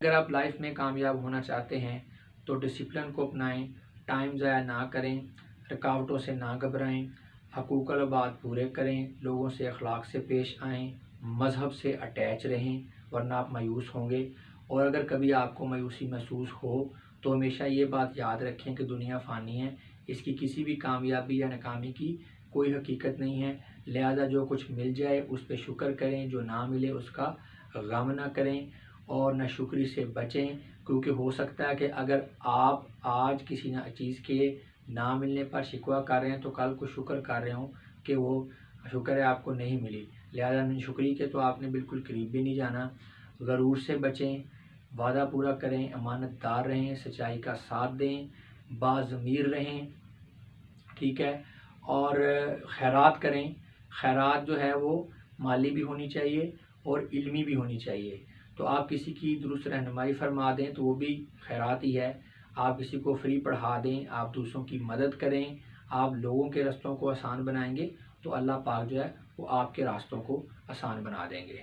اگر آپ لائف میں کامیاب ہونا چاہتے ہیں تو ڈسپلن کو اپنائیں، ٹائم ضائع نہ کریں، رکاوٹوں سے نہ گھبرائیں، حقوق العباد پورے کریں، لوگوں سے اخلاق سے پیش آئیں، مذہب سے اٹیچ رہیں، ورنہ آپ مایوس ہوں گے۔ اور اگر کبھی آپ کو مایوسی محسوس ہو تو ہمیشہ یہ بات یاد رکھیں کہ دنیا فانی ہے، اس کی کسی بھی کامیابی یا ناکامی کی کوئی حقیقت نہیں ہے، لہذا جو کچھ مل جائے اس پہ شکر کریں، جو نہ ملے اس کا غم نہ کریں اور ناشکری سے بچیں، کیونکہ ہو سکتا ہے کہ اگر آپ آج کسی چیز کے نہ ملنے پر شکوہ کر رہے ہیں تو کل کو شکر کر رہے ہوں کہ وہ شکر ہے آپ کو نہیں ملی، لہذا ناشکری کے تو آپ نے بالکل قریب بھی نہیں جانا۔ غرور سے بچیں، وعدہ پورا کریں، امانت دار رہیں، سچائی کا ساتھ دیں، باضمیر رہیں، ٹھیک ہے، اور خیرات کریں۔ خیرات جو ہے وہ مالی بھی ہونی چاہیے اور علمی بھی ہونی چاہیے، تو آپ کسی کی درست رہنمائی فرما دیں تو وہ بھی خیرات ہی ہے، آپ کسی کو فری پڑھا دیں، آپ دوسروں کی مدد کریں، آپ لوگوں کے رستوں کو آسان بنائیں گے تو اللہ پاک جو ہے وہ آپ کے راستوں کو آسان بنا دیں گے۔